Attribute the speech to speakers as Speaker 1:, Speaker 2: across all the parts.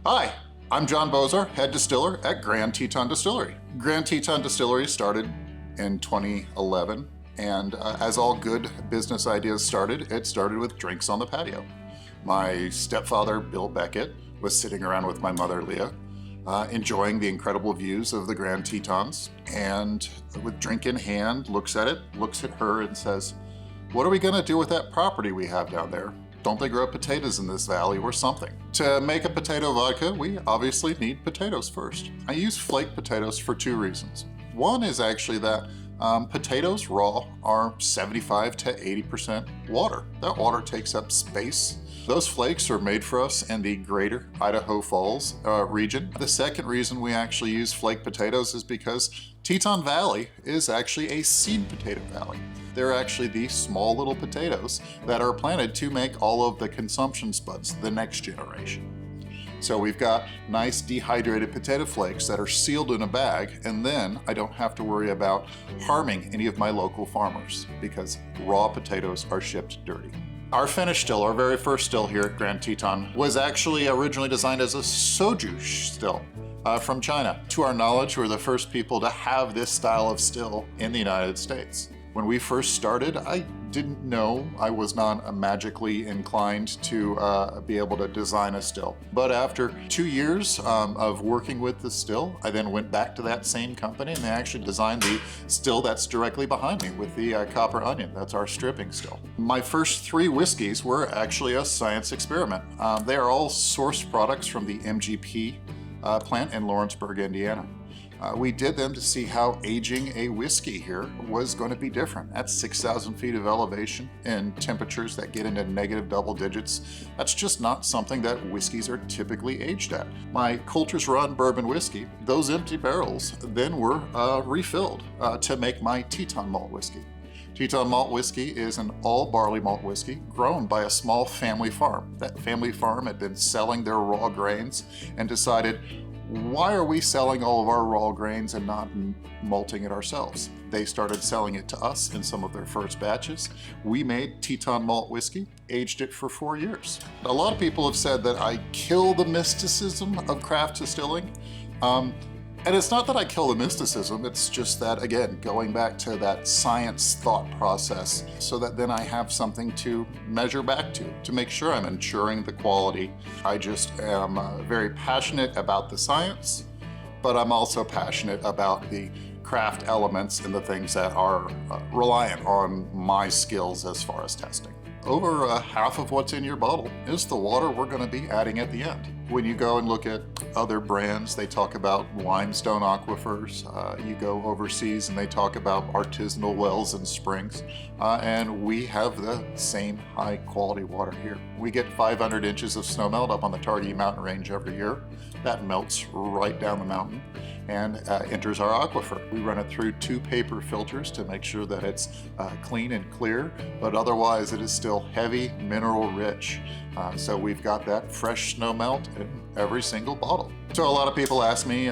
Speaker 1: Hi, I'm John Boczar, Head Distiller at Grand Teton Distillery. Grand Teton Distillery started in 2011, and as all good business ideas started, it started with drinks on the patio. My stepfather, Bill Beckett, was sitting around with my mother, Leah, enjoying the incredible views of the Grand Tetons, and with drink in hand, looks at it, looks at her and says, "What are we gonna do with that property we have down there? Don't they grow potatoes in this valley or something?" To make a potato vodka, we obviously need potatoes first. I use flake potatoes for two reasons. One is actually that potatoes raw are 75 to 80% water. That water takes up space. Those flakes are made for us in the greater Idaho Falls region. The second reason we actually use flake potatoes is because Teton Valley is actually a seed potato valley. They're actually the small little potatoes that are planted to make all of the consumption spuds, the next generation. So we've got nice dehydrated potato flakes that are sealed in a bag, and then I don't have to worry about harming any of my local farmers because raw potatoes are shipped dirty. Our finish still, our very first still here at Grand Teton, was actually originally designed as a soju still from China. To our knowledge, we're the first people to have this style of still in the United States. When we first started, I didn't know, I was not magically inclined to be able to design a still. But after 2 years of working with the still, I then went back to that same company and they actually designed the still that's directly behind me with the copper onion. That's our stripping still. My first 3 whiskeys were actually a science experiment. They are all sourced products from the MGP plant in Lawrenceburg, Indiana. We did them to see how aging a whiskey here was going to be different. At 6,000 feet of elevation and temperatures that get into negative double digits, that's just not something that whiskeys are typically aged at. My Coulter's Run bourbon whiskey, those empty barrels then were refilled to make my Teton malt whiskey. Teton malt whiskey is an all barley malt whiskey grown by a small family farm. That family farm had been selling their raw grains and decided, why are we selling all of our raw grains and not malting it ourselves? They started selling it to us in some of their first batches. We made Teton malt whiskey, aged it for 4 years. A lot of people have said that I kill the mysticism of craft distilling. And it's not that I kill the mysticism, it's just that, again, going back to that science thought process so that then I have something to measure back to make sure I'm ensuring the quality. I just am very passionate about the science, but I'm also passionate about the craft elements and the things that are reliant on my skills as far as testing. Over half of what's in your bottle is the water we're going to be adding at the end. When you go and look at other brands, they talk about limestone aquifers. You go overseas and they talk about artisanal wells and springs. And we have the same high quality water here. We get 500 inches of snowmelt up on the Targhee mountain range every year. That melts right down the mountain and enters our aquifer. We run it through 2 paper filters to make sure that it's clean and clear, but otherwise it is still heavy, mineral rich. So we've got that fresh snowmelt in every single bottle. So a lot of people ask me,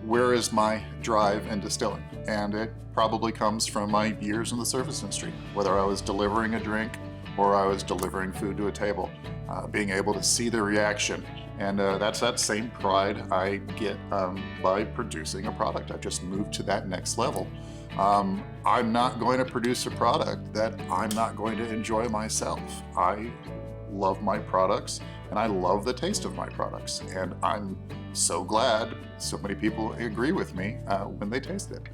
Speaker 1: where is my drive in distilling? And it probably comes from my years in the service industry, whether I was delivering a drink or I was delivering food to a table, being able to see the reaction. And that's that same pride I get by producing a product. I've just moved to that next level. I'm not going to produce a product that I'm not going to enjoy myself. I love my products and I love the taste of my products. And I'm so glad so many people agree with me when they taste it.